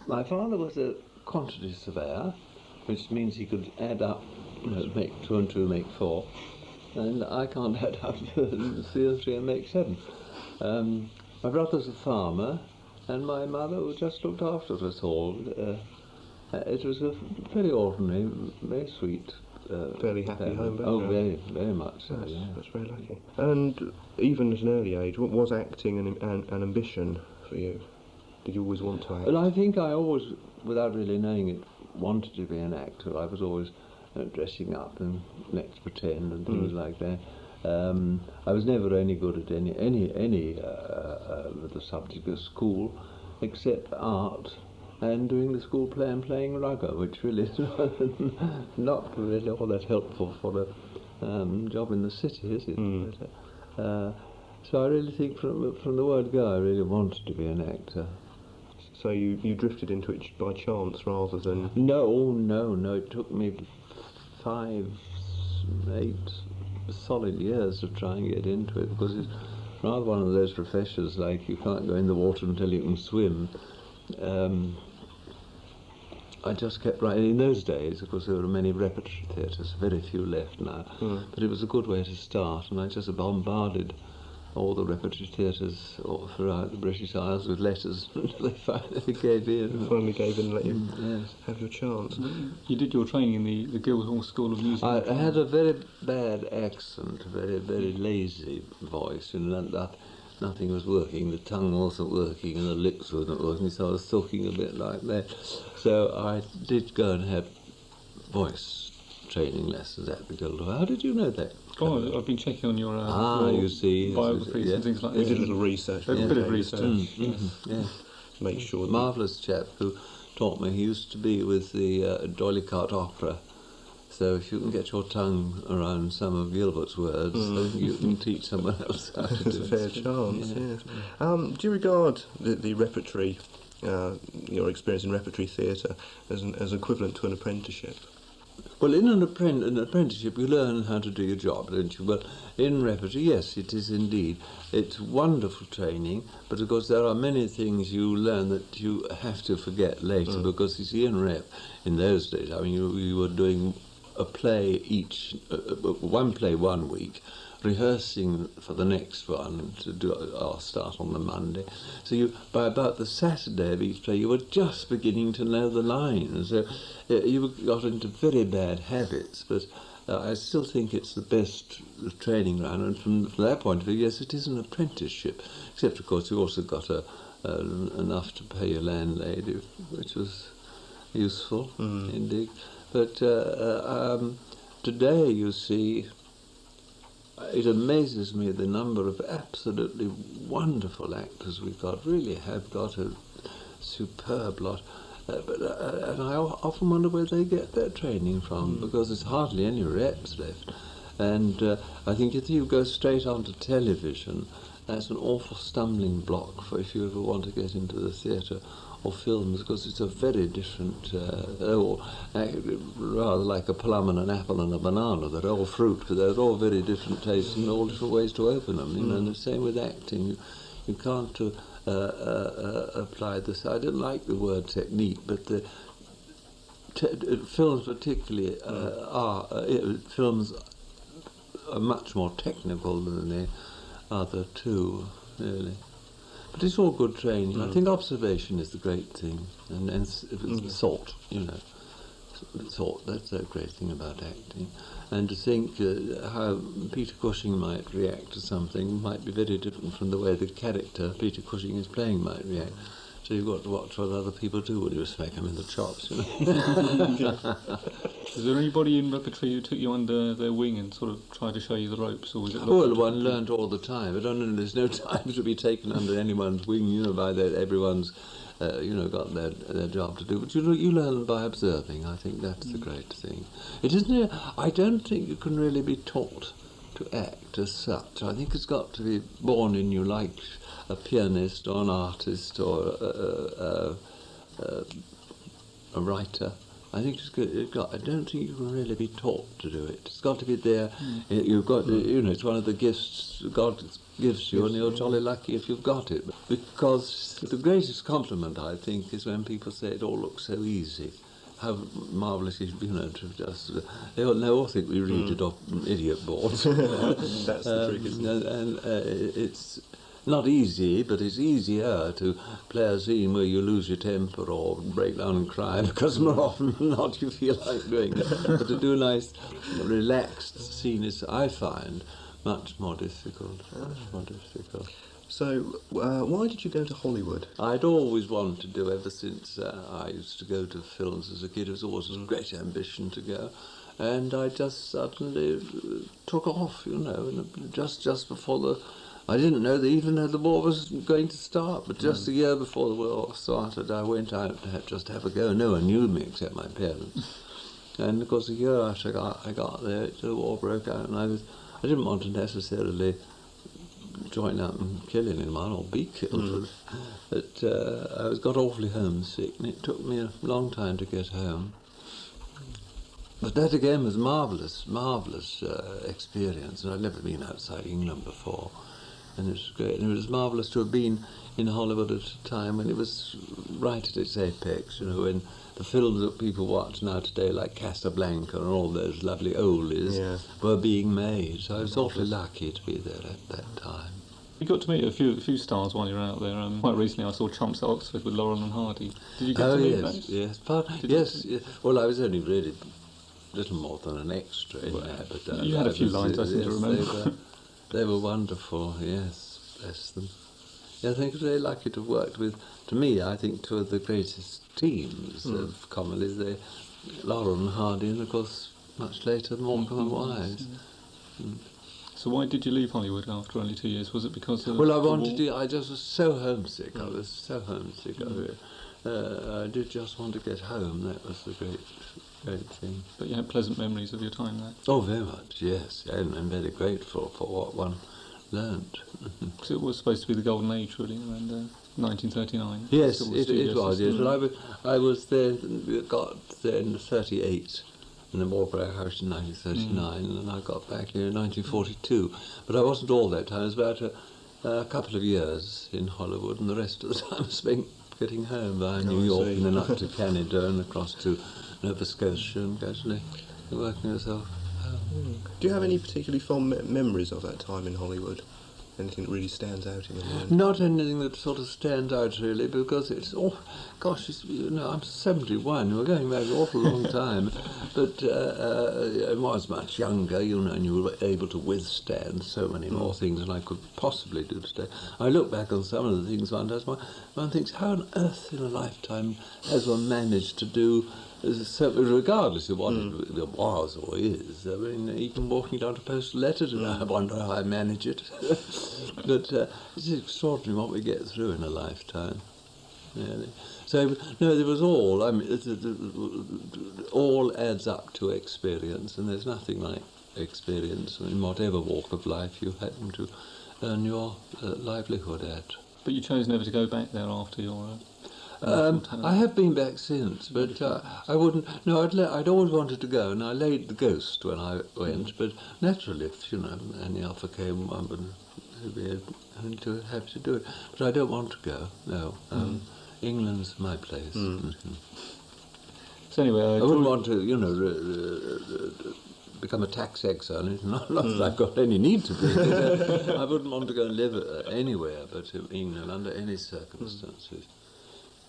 My father was a quantity surveyor, which means he could add up, make 2 and 2 make 4, and I can't add up 3 and 3 and make 7. My brother's a farmer, and my mother who just looked after us all. It was a very ordinary, very sweet. Fairly happy home background. Oh, very, very much so, yeah. That's very lucky. And even at an early age, what was acting an ambition for you? Did you always want to act? Well, I think I always, without really knowing it, wanted to be an actor. I was always dressing up and let's pretend and things like that. I was never any good at any of the subject at school, except art and doing the school play and playing rugger, which really is not really all that helpful for a job in the city, is it? But, so I really think from the word go, I really wanted to be an actor. So you drifted into it by chance rather than... No, it took me 5, 8 solid years of trying to get into it, because it's rather one of those professions like you can't go in the water until you can swim. I just kept writing. In those days, of course, there were many repertory theatres, very few left now, but it was a good way to start, and I just bombarded all the repertory theatres throughout the British Isles with letters until they finally gave in. They finally gave in and let you have your chance. You did your training in the Guildhall School of Music. I had a very bad accent, a very, very lazy voice, and nothing was working. The tongue wasn't working and the lips weren't working, so I was talking a bit like that. So I did go and have voice training lessons at the Guildhall. How did you know that? Oh, I've been checking on your, you see, biographies and things like that. We did a little research. A bit of research. Yeah. Make sure. Marvellous chap who taught me. He used to be with the D'Oyly Carte Opera. So if you can get your tongue around some of Gilbert's words, then you can teach someone else how to do it. It's a fair chance, yes. Do you regard the repertory, your experience in repertory theatre, as equivalent to an apprenticeship? Well, in an apprenticeship, you learn how to do your job, don't you? But in repertory, yes, it is indeed. It's wonderful training, but of course there are many things you learn that you have to forget later, because you see, in rep, in those days, I mean, you were doing a play each, one play 1 week, rehearsing for the next one to do our start on the Monday. So by about the Saturday of each play, you were just beginning to know the lines. So you got into very bad habits, but I still think it's the best training ground. And from that point of view, yes, it is an apprenticeship. Except, of course, you also got enough to pay your landlady, which was useful indeed. But today, you see, it amazes me the number of absolutely wonderful actors we've got, really have got a superb lot. And I often wonder where they get their training from, because there's hardly any reps left. And I think if you go straight onto television, that's an awful stumbling block for if you ever want to get into the theatre or films, because it's a very different, rather like a plum and an apple and a banana. They're all fruit, but they're all very different tastes and all different ways to open them. You know, and the same with acting. You can't apply this. I don't like the word technique, but the films particularly films are much more technical than the other two, really. But it's all good training. I think observation is the great thing, and thought, you know. Thought, that's a great thing about acting. And to think how Peter Cushing might react to something might be very different from the way the character Peter Cushing is playing might react. So you've got to watch what other people do when you smack them in the chops, you know. Is there anybody in repertory who took you under their wing and sort of tried to show you the ropes, or was it? Well, one learnt all the time. I don't know. There's no time to be taken under anyone's wing. You know, by that everyone's, got their job to do. But you learn by observing. I think that's the great thing. It isn't. I don't think you can really be taught to act as such. I think it's got to be born in you, like a pianist or an artist or a writer. I think I don't think you can really be taught to do it. It's got to be there. You've got, it's one of the gifts God gives you, and you're jolly lucky if you've got it. Because the greatest compliment, I think, is when people say it all looks so easy. How marvellous it is, to just... they all think we read it off idiot boards. That's the trick, isn't it? And it's not easy, but it's easier to play a scene where you lose your temper or break down and cry, because more often than not you feel like doing it. But to do a nice, relaxed scene is, I find, much more difficult. Much more difficult. So, why did you go to Hollywood? I'd always wanted to do, ever since I used to go to films as a kid. It was always a great ambition to go. And I just suddenly took off, and just before the... I didn't know that even though the war was going to start, but just a year before the war started, I went out to just have a go. No one knew me except my parents. And of course, a year after I got there, the war broke out, and I didn't want to necessarily join up and kill anyone or be killed. But I got awfully homesick, and it took me a long time to get home. But that again was marvellous experience, and I'd never been outside England before. And it was great. And it was marvellous to have been in Hollywood at a time when it was right at its apex, when the films that people watch now today, like Casablanca and all those lovely oldies, were being made. So I was awfully lucky to be there at that time. You got to meet a few stars while you were out there. Quite recently I saw Chumps at Oxford with Laurel and Hardy. Did you get to meet those? Yes. Well, I was only really little more than an extra in there. But, you had a few lines, I seem to remember. They were wonderful, yes, bless them. Yeah, I think I was very lucky to have worked with, to me, I think two of the greatest teams of comedy, Laurel and Hardy, and of course, much later, Morecambe and Wise. So why did you leave Hollywood after only 2 years? Was it because of Well, I just was so homesick. I was so homesick. I did just want to get home. That was the great thing. But you had pleasant memories of your time there? Oh, very much, yes. And I'm very grateful for what one learnt. Because it was supposed to be the golden age, really, around 1939. Yes, it was, yes. Well, I was there, got there in 1938, and the war broke out in 1939, and then I got back here in 1942. But I wasn't all that time. It was about a couple of years in Hollywood, and the rest of the time I spent getting home via New York and then up to Canada and across to Nova Scotia and gradually working yourself home. Do you have any particularly fond memories of that time in Hollywood? Anything that really stands out in your mind? Not anything that sort of stands out really, because it's I'm 71. We're going back an awful long time, but I was much younger, and you were able to withstand so many more things than I could possibly do today. I look back on some of the things one does. One thinks, how on earth in a lifetime has one managed to do? Regardless of what it was or is. I mean, even walking down to post a letter today, I wonder how I manage it. But it's extraordinary what we get through in a lifetime, really. So, no, there was all. I mean, all adds up to experience, and there's nothing like experience in whatever walk of life you happen to earn your livelihood at. But you chose never to go back there after your... I have been back since, but I wouldn't. No, I'd always wanted to go, and I laid the ghost when I went. But naturally, if any offer came, I would be happy to do it. But I don't want to go. No, England's my place. So anyway, I wouldn't want to, become a tax exile. Not that I've got any need to be. I wouldn't want to go and live anywhere but in England under any circumstances.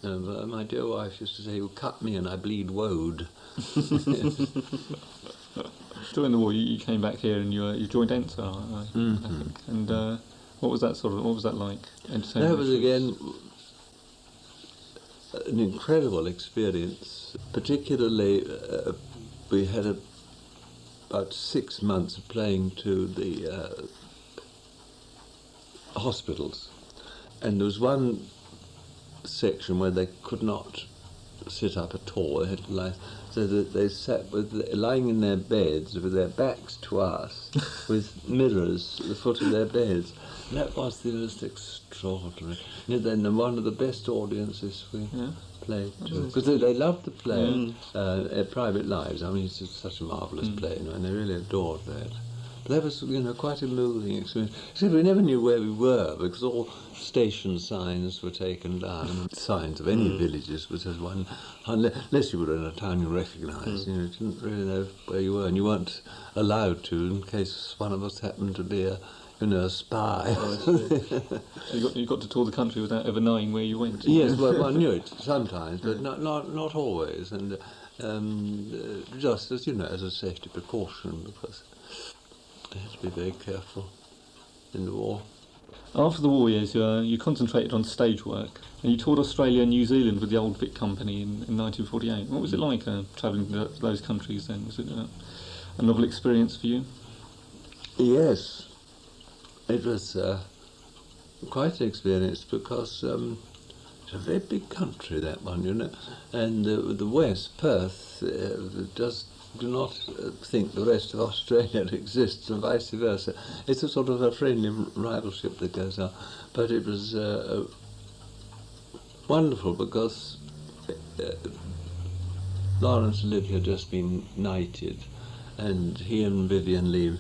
My dear wife used to say, "You cut me and I bleed woad." During the war, you came back here and you joined ENSA, I think. And what was that like? That was again an incredible experience. Particularly, we had about 6 months of playing to the hospitals, and there was one section where they could not sit up at all. They had to lie, so that they sat lying in their beds with their backs to us, with mirrors at the foot of their beds. And that was the most extraordinary. And then one of the best audiences we played to, because they loved the play, Private Lives. I mean, it's just such a marvellous play, and they really adored that. But that was, quite a moving experience. Except we never knew where we were because all station signs were taken down. Signs of any villages was as one, unless you were in a town you recognised. You didn't really know where you were, and you weren't allowed to in case one of us happened to be a spy. Oh, you got to tour the country without ever knowing where you went. Yes, well, one knew it sometimes, but not always, and just as as a safety precaution, because you had to be very careful in the war. After the war years, you concentrated on stage work, and you toured Australia and New Zealand with the Old Vic Company in 1948. What was it like travelling to those countries then? Was it a novel experience for you? Yes, it was quite an experience because it's a very big country, that one, and the West, Perth, just do not think the rest of Australia exists, and vice versa. It's a sort of a friendly rivalship that goes on, but it was wonderful because Lawrence and Liv had just been knighted, and he and Vivian Lee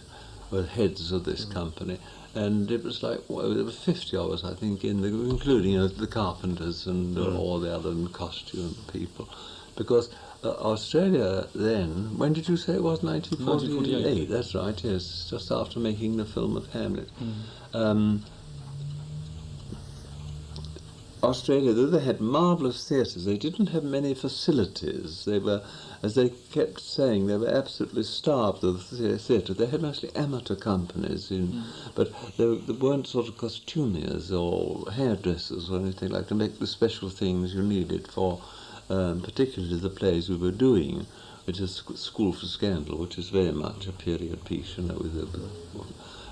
were heads of this company, and it was like, there were 50 of us, I think, including the carpenters and all the other costume people, because Australia then, when did you say it was? 1948? That's right, yes, just after making the film of Hamlet. Australia, though they had marvellous theatres, they didn't have many facilities. They were, as they kept saying, they were absolutely starved of the theatre. They had mostly amateur companies, but they weren't sort of costumiers or hairdressers or anything like to make the special things you needed for particularly the plays we were doing, which is School for Scandal, which is very much a period piece, with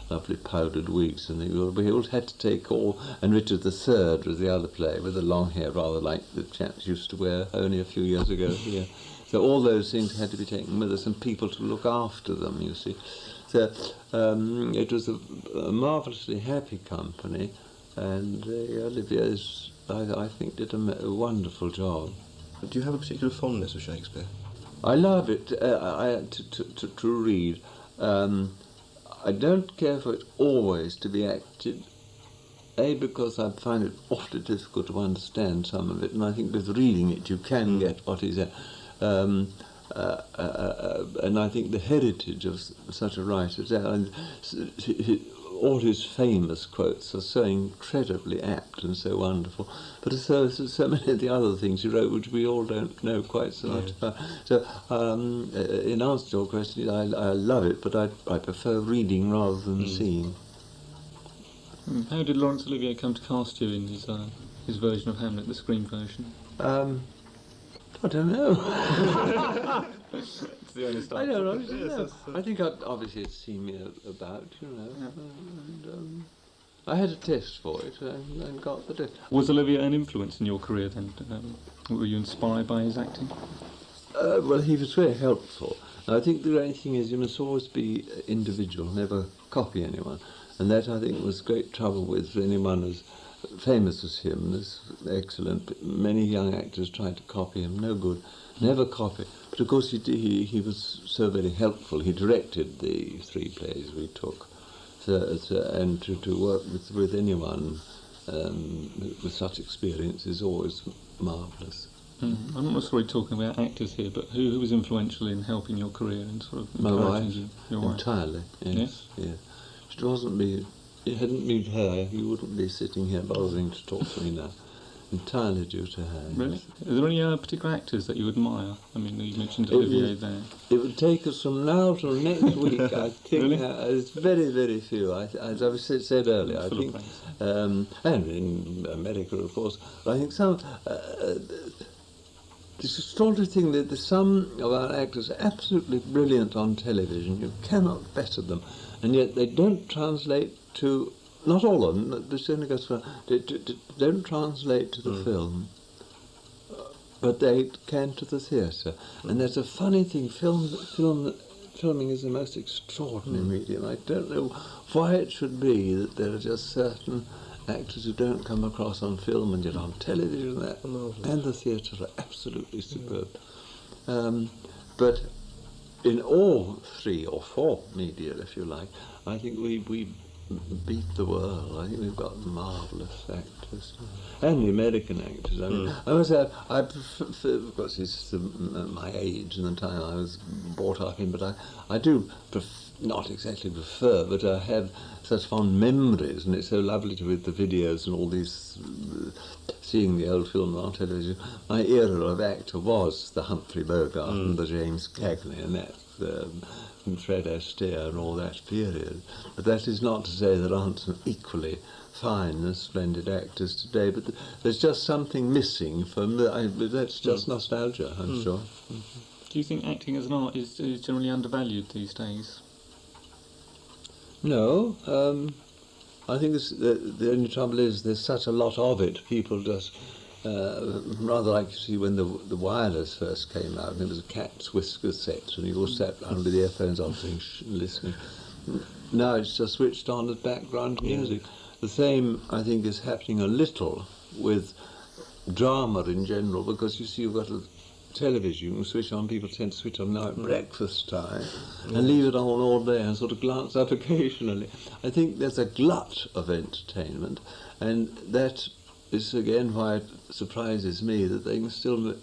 lovely powdered wigs, and we all had to take and Richard III was the other play, with the long hair, rather like the chaps used to wear only a few years ago here. So all those things had to be taken with us, and people to look after them, you see. So it was a marvellously happy company, and Olivier, I think, did a wonderful job. Do you have a particular fondness of Shakespeare? I love it to read. I don't care for it always to be acted, because I find it awfully difficult to understand some of it, and I think with reading it you can get what is it. And I think the heritage of such a writer, all his famous quotes are so incredibly apt and so wonderful, but so many of the other things he wrote which we all don't know quite so much about. So in answer to your question, I love it, but I prefer reading rather than seeing. How did Laurence Olivier come to cast you in his version of Hamlet, the screen version? I don't know. It's the honest answer. I don't honestly know. I think obviously it's seen me about, and I had a test for it and got the test. Was Olivier an influence in your career then? Were you inspired by his acting? Well, he was very helpful. I think the great thing is you must always be individual, never copy anyone. And that, I think, was great trouble with anyone as famous as him, as excellent. Many young actors tried to copy him, no good, never copy. But of course he was so very helpful. He directed the 3 plays we took. And to work with anyone with such experience is always marvellous. I'm not necessarily talking about actors here, but who was influential in helping your career and sort of my encouraging wife, you? Your wife? Entirely, yes. It wasn't me. It hadn't been her, you wouldn't be sitting here bothering to talk to me now. Entirely due to her. Really? Yes. Are there any particular actors that you admire? I mean, you mentioned Olivier there. It would take us from now till next week, I think. Really? It's very, very few. As I said earlier, I Full think, of and in America, of course, but I think some. It's a extraordinary thing that some of our actors are absolutely brilliant on television. You cannot better them, and yet they don't translate to. Not all of them. This only goes for. They don't translate to the film, but they can to the theatre. And there's a funny thing. Filming is the most extraordinary medium. I don't know why it should be that there are just certain actors who don't come across on film and yet on television and the theatre are absolutely superb. But in all 3 or 4 media, if you like, I think we beat the world. I think we've got marvellous actors. And the American actors. I mean, I must say, I prefer, of course, it's my age and the time I was brought up in, but I do not exactly prefer, but I have such fond memories, and it's so lovely to with the videos and all these, seeing the old film on television. My era of actor was the Humphrey Bogart and the James Cagney, and that's Fred Astaire and all that period. But that is not to say there aren't some equally fine and splendid actors today, but there's just something missing from that's just nostalgia, I'm sure. Do you think acting as an art is generally undervalued these days? No, I think the only trouble is there's such a lot of it. People just, rather like you see when the wireless first came out, and it was a cat's whisker set, and you all sat round with the earphones on listening. Now it's just switched on as background music. The same, I think, is happening a little with drama in general, because you see you've got a television, you can switch on, people tend to switch on now at breakfast time and leave it on all day and sort of glance up occasionally. I think there's a glut of entertainment, and that is again why it surprises me that they can still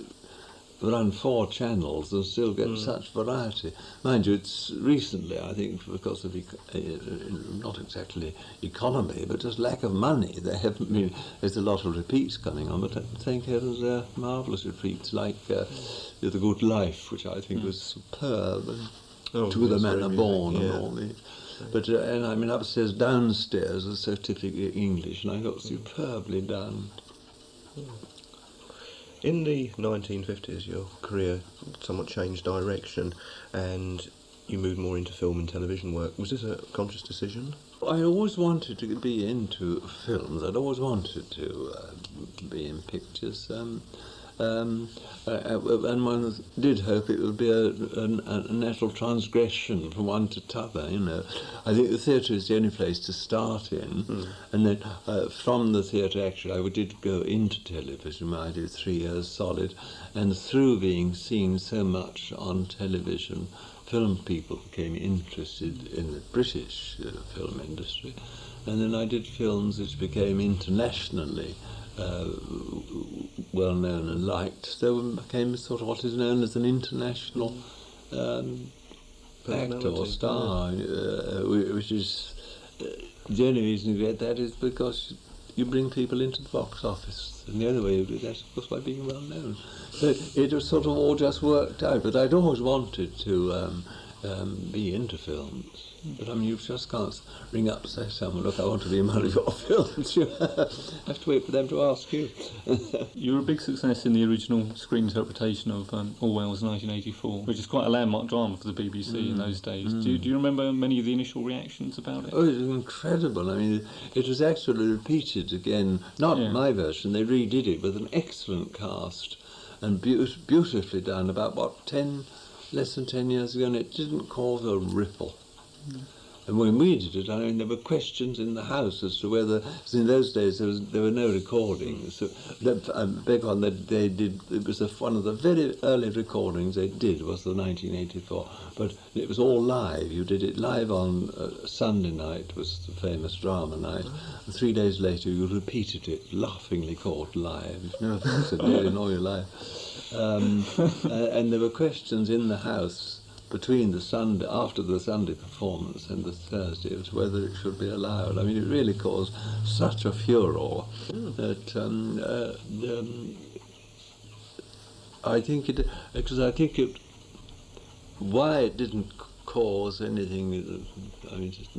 run 4 channels and still get such variety. Mind you, it's recently, I think, because of not exactly economy, but just lack of money. There's a lot of repeats coming on, but thank heavens they're marvellous repeats, like The Good Life, which I think was superb, and To the Manor Born and all these. But and I mean, upstairs, downstairs are so typically English, and I thought superbly done. In the 1950s, your career somewhat changed direction, and you moved more into film and television work. Was this a conscious decision? I always wanted to be into films. I'd always wanted to be in pictures. And one did hope it would be a natural transgression from one to t'other, you know. I think the theatre is the only place to start in, and then from the theatre, actually, I did go into television. I did 3 years solid, and through being seen so much on television, film people became interested in the British film industry, and then I did films which became internationally well known and liked, so became sort of what is known as an international actor or star, which is the only reason you get that is because you bring people into the box office, and the other way you do that, of course, by being well known. So it was sort of all just worked out, but I'd always wanted to be into films. But I mean, you just can't ring up and say to someone, look, I want to be in one of your films. You have to wait for them to ask you. You were a big success in the original screen interpretation of Orwell's 1984, which is quite a landmark drama for the BBC in those days. Do you remember many of the initial reactions about it? Oh, it was incredible. I mean, it was actually repeated again, not my version, they redid it with an excellent cast and beautifully done about, less than 10 years ago, and it didn't cause a ripple. And when we did it, I mean, there were questions in the house as to whether, because in those days there were no recordings. So beg on that they did. It was one of the very early recordings they did was the 1984, but it was all live. You did it live on Sunday night, was the famous drama night, and 3 days later you repeated it, laughingly caught live. You've never thought it did in all your life. And there were questions in the house between the Sunday, after the Sunday performance and the Thursday, as to whether it should be allowed. I mean, it really caused such a furore that I think it, why it didn't cause anything, I mean, just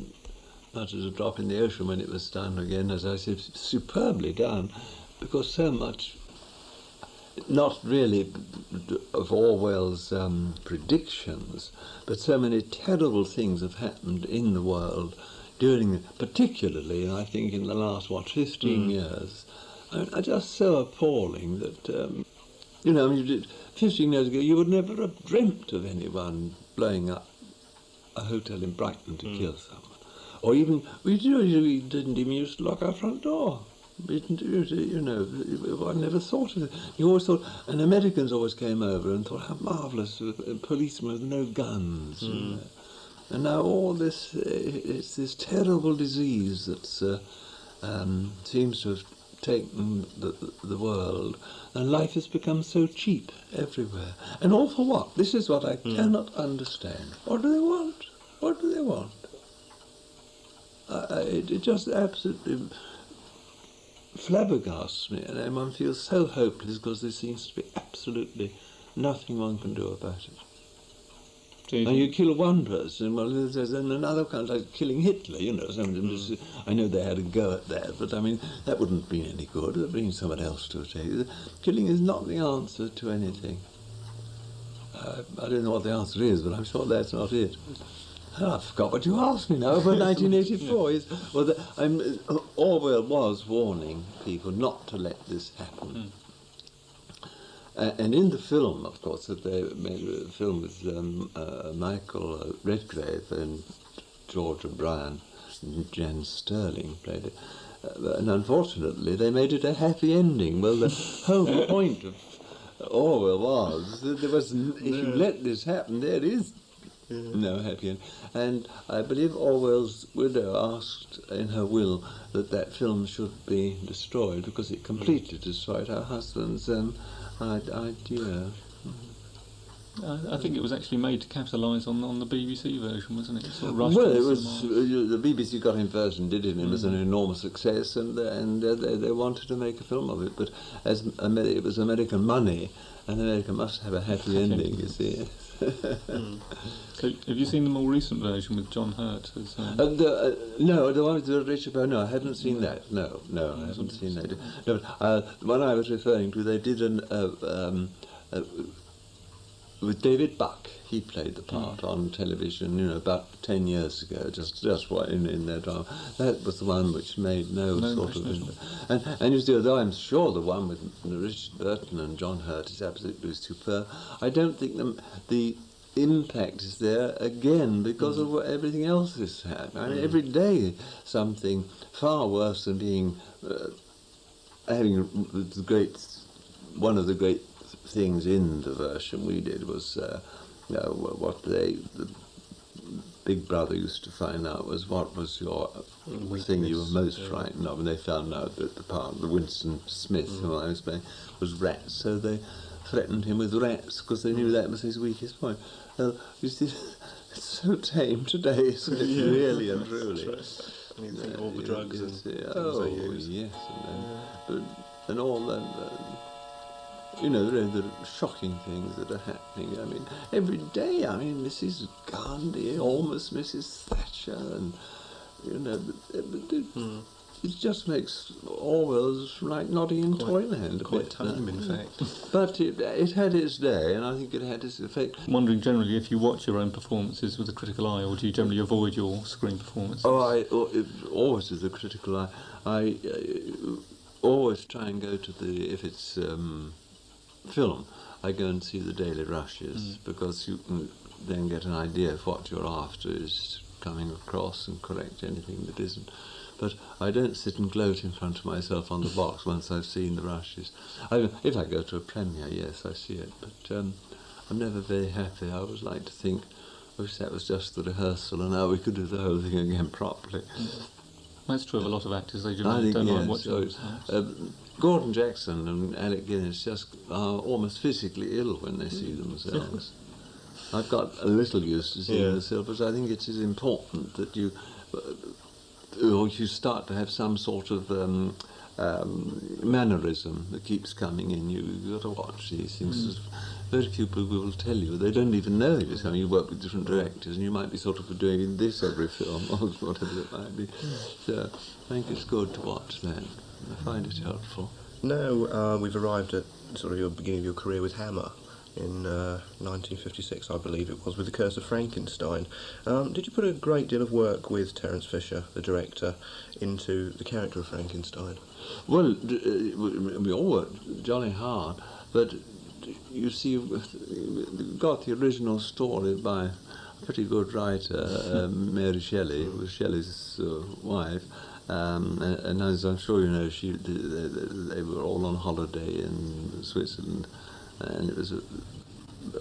much as a drop in the ocean when it was done again, as I said, superbly done, because so much, not really of Orwell's predictions, but so many terrible things have happened in the world particularly, I think, in the last, 15 years, are just so appalling that, 15 years ago you would never have dreamt of anyone blowing up a hotel in Brighton to kill someone. Or even, we didn't even used to lock our front door. You know, I never thought of it. You always thought, and Americans always came over and thought, how marvellous, policemen with no guns. You know. And now all this, it's this terrible disease that seems to have taken the world, and life has become so cheap everywhere. And all for what? This is what I cannot understand. What do they want? What do they want? It just absolutely flabbergasts me, and one feels so hopeless because there seems to be absolutely nothing one can do about it. And you kill one person, well, there's another kind, like killing Hitler, you know. I know they had a go at that, but I mean, that wouldn't have been any good. It would have been someone else to take it. Killing is not the answer to anything. I don't know what the answer is, but I'm sure that's not it. I forgot what you asked me now about 1984. Orwell was warning people not to let this happen. And in the film, of course, that they made a film with Michael Redgrave and George O'Brien, and Jan Sterling played it. And unfortunately, they made it a happy ending. Well, the whole point of Orwell was that if you let this happen, there is no happy end. And I believe Orwell's widow asked in her will that film should be destroyed because it completely destroyed her husband's idea. I think it was actually made to capitalise on the BBC version, wasn't it? Sort of Well, it was the BBC got him first and did it, and it was an enormous success, and they wanted to make a film of it, but as it was American money, and America must have a happy ending, you see. So, have you seen the more recent version with John Hurt? As, no, the one with Richard Bowe. No, I haven't seen that. No, I haven't seen that. No, the one I was referring to, they did with David Buck. He played the part on television, you know, about 10 years ago, just in their drama. That was the one which made no sort of impact. And you see, although I'm sure the one with Richard Burton and John Hurt is absolutely superb, I don't think the impact is there again because of what everything else is happening. I mean, every day something far worse than being having one of the great things in the version we did was what the Big Brother used to find out was what was your thing you were most frightened of, and they found out that the Winston Smith, who I was playing, was rats, so they threatened him with rats because they knew that was his weakest point. You see, it's so tame today, isn't it? Really and truly. And you think all the drugs and things they use. Yes, and all that. You know, the shocking things that are happening. I mean, every day. I mean, Mrs. Gandhi, almost Mrs. Thatcher, and you know, it just makes Orwell's like nodding in Toyland. Quite tame, in fact. But it had its day, and I think it had its effect. I'm wondering generally if you watch your own performances with a critical eye, or do you generally avoid your screen performances? Always with a critical eye. I always try and go to if it's film, I go and see the daily rushes because you can then get an idea of what you're after is coming across and correct anything that isn't. But I don't sit and gloat in front of myself on the box once I've seen the rushes. If I go to a premiere, yes, I see it, but I'm never very happy. I always like to think, I wish that was just the rehearsal and now we could do the whole thing again properly. That's true of a lot of actors, they don't like watching Gordon Jackson and Alec Guinness just are almost physically ill when they see themselves. I've got a little used to seeing myself, but I think it is important that you start to have some sort of mannerism that keeps coming in. You've got to watch these things. Very few people will tell you. They don't even know it. I mean, you work with different directors, and you might be sort of doing this every film, or whatever it might be. So I think it's good to watch that. I find it helpful. Now we've arrived at sort of your beginning of your career with Hammer in 1956, I believe it was, with The Curse of Frankenstein. Did you put a great deal of work with Terence Fisher, the director, into the character of Frankenstein? Well, we all worked jolly hard, but you see, we got the original story by a pretty good writer, Mary Shelley, who was Shelley's wife, And as I'm sure you know, they were all on holiday in Switzerland, and it was a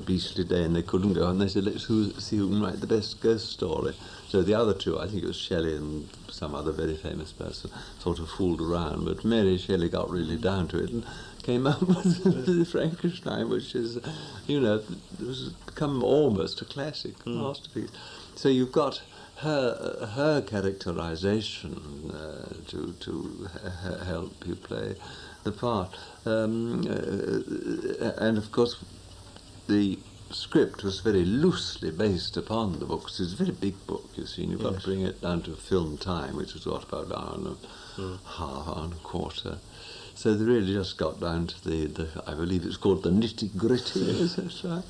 beastly day, and they couldn't go. And they said, "Let's see who can write the best ghost story." So the other two, I think it was Shelley and some other very famous person, sort of fooled around. But Mary Shelley got really down to it and came up with Frankenstein, which is, has become almost a classic masterpiece. So you've got her characterization to help you play the part, and of course the script was very loosely based upon the book. It's a very big book, you see, and you've got to bring it down to film time, which was about an hour and a half, hour and a quarter. So they really just got down to the I believe it's called the nitty-gritty, is that right?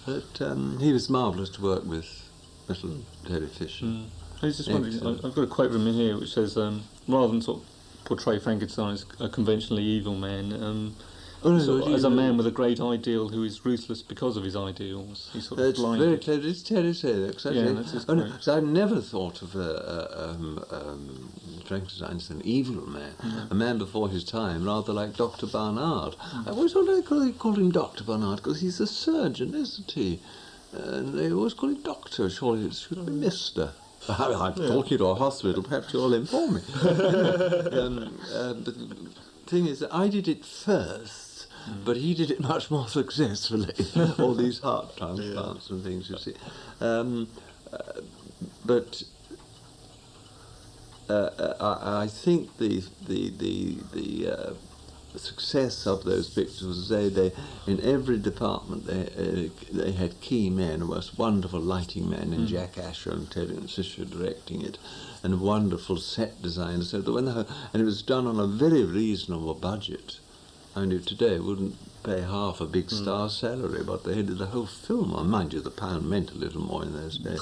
But he was marvellous to work with, little Terry Fisher. I was just wondering, I've got a quote from him here which says, rather than sort of portray Frankenstein as a conventionally evil man, as a man with a great ideal who is ruthless because of his ideals. He's sort of blinded. Very clever. It's Terry saying that. That's his quote. So I never thought of Frankenstein as an evil man, a man before his time, rather like Dr. Barnard. I always thought they called him Dr. Barnard because he's a surgeon, isn't he? And they always call him Doctor. Surely it should be Mister. I'm talking to a hospital. Perhaps you'll inform me. But the thing is that I did it first. But he did it much more successfully. All these heart transplants and things, you see. But I think the success of those pictures was they in every department they had key men, a most wonderful lighting man in Jack Asher and Terence Fisher directing it, and wonderful set designers. So that and it was done on a very reasonable budget. I mean, today wouldn't pay half a big star's salary, but they did the whole film on. Mind you, the pound meant a little more in those days.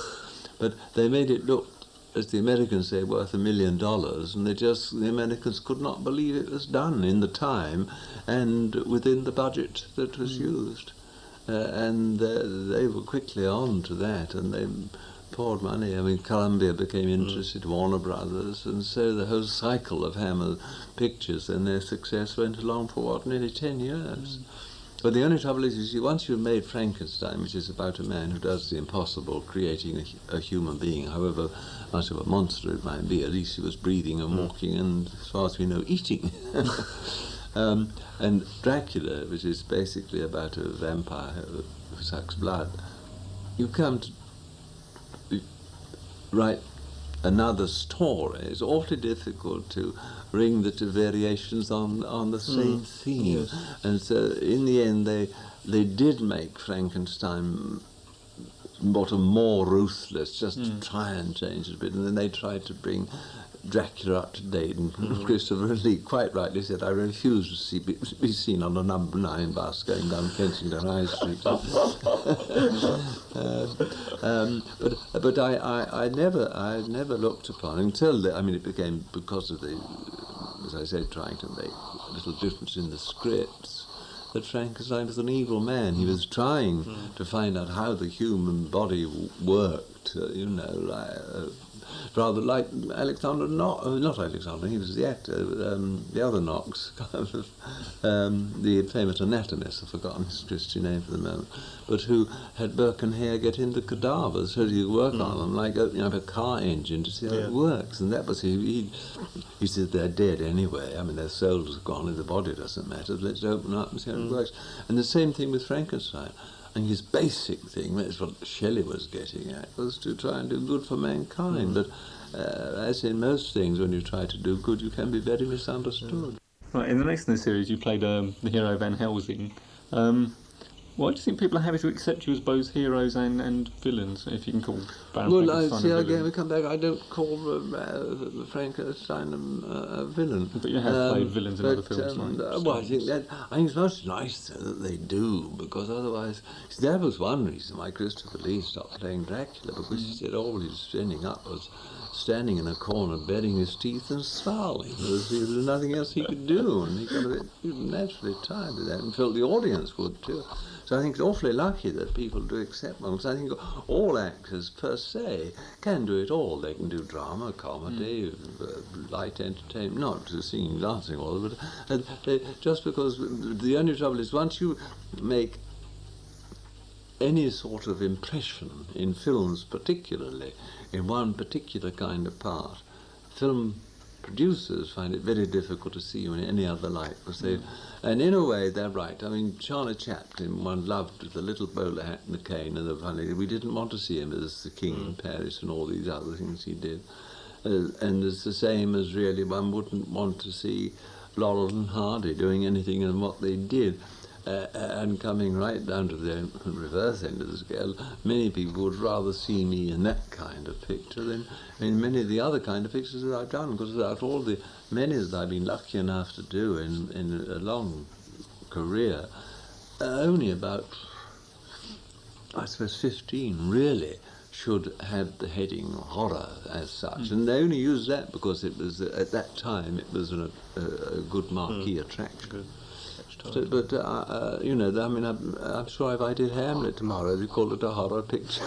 But they made it look, as the Americans say, worth $1 million, and the Americans could not believe it was done in the time and within the budget that was used. And they were quickly on to that, and they poured money. I mean, Columbia became interested, Warner Brothers, and so the whole cycle of Hammer pictures and their success went along for, nearly 10 years. But the only trouble is, you see, once you've made Frankenstein, which is about a man who does the impossible, creating a human being, however much of a monster it might be, at least he was breathing and walking and, as far as we know, eating. And Dracula, which is basically about a vampire who sucks blood, you come to write another story. It's awfully difficult to bring the two variations on the same theme. Yes. And so in the end they did make Frankenstein more ruthless, just to try and change it a bit, and then they tried to bring Dracula up to date, and Christopher Lee quite rightly said, "I refuse to be seen on a number 9 bus going down Kensington High Street." But I never looked upon until it became, because of the, as I said, trying to make a little difference in the scripts, that Frankenstein was an evil man. He was trying to find out how the human body worked, rather like Alexander, not Alexander, he was the actor, the other Knox, the famous anatomist, I've forgotten his Christian name for the moment, but who had Burke and Hare get into cadavers so you work on them, like opening up a car engine to see how it works. And that was, he said, they're dead anyway, I mean their souls have gone and the body doesn't matter, let's open up and see how it works. And the same thing with Frankenstein. And his basic thing, that's what Shelley was getting at, was to try and do good for mankind. But as in most things, when you try to do good, you can be very misunderstood. Right, in the next in the series, you played the hero Van Helsing. Why do you think people are happy to accept you as both heroes and villains, if you can call Baron Frankenstein a villain? Again, we come back, I don't call Frankenstein a villain. But you have played villains in other films, I think it's much nicer that they do, because otherwise, that was one reason why Christopher Lee stopped playing Dracula, because he said all he was standing up was standing in a corner, baring his teeth and snarling. There was nothing else he could do, and he got a bit naturally tired of that, and felt the audience would too. So I think it's awfully lucky that people do accept one, because I think all actors per se can do it all. They can do drama, comedy, light entertainment, not singing, dancing, all, but just because the only trouble is once you make any sort of impression in films, particularly in one particular kind of part, film producers find it very difficult to see you in any other light. And in a way, they're right. I mean, Charlie Chaplin, one loved the little bowler hat and the cane and the funny. We didn't want to see him as the king in Paris and all these other things he did. And it's the same as really one wouldn't want to see Laurel and Hardy doing anything in what they did. And coming right down to the reverse end of the scale, many people would rather see me in that kind of picture than in many of the other kind of pictures that I've done, because out of all the many that I've been lucky enough to do in a long career, only about, I suppose, 15 really should have the heading horror as such, and they only used that because it was at that time it was a good marquee attraction. Good. But you know, I mean, I'm sure if I did Hamlet tomorrow, they'd call it a horror picture.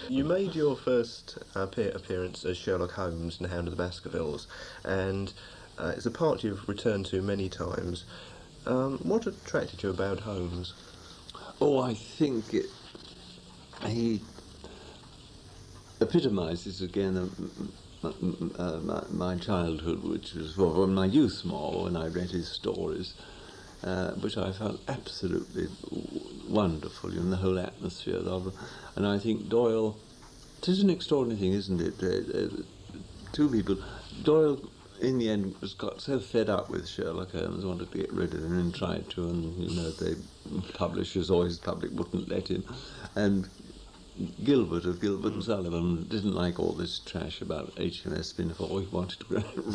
You made your first appearance as Sherlock Holmes in The Hound of the Baskervilles, and it's a part you've returned to many times. What attracted you about Holmes? Oh, I think he epitomises again my childhood, which was well, my youth more, when I read his stories, which I found absolutely wonderful, you know, the whole atmosphere of them. And I think Doyle, it is an extraordinary thing, isn't it? Two people, Doyle in the end got so fed up with Sherlock Holmes, wanted to get rid of him and tried to, and you know, the publishers or his public wouldn't let him. And Gilbert of Gilbert and Sullivan didn't like all this trash about HMS Pinafore. He wanted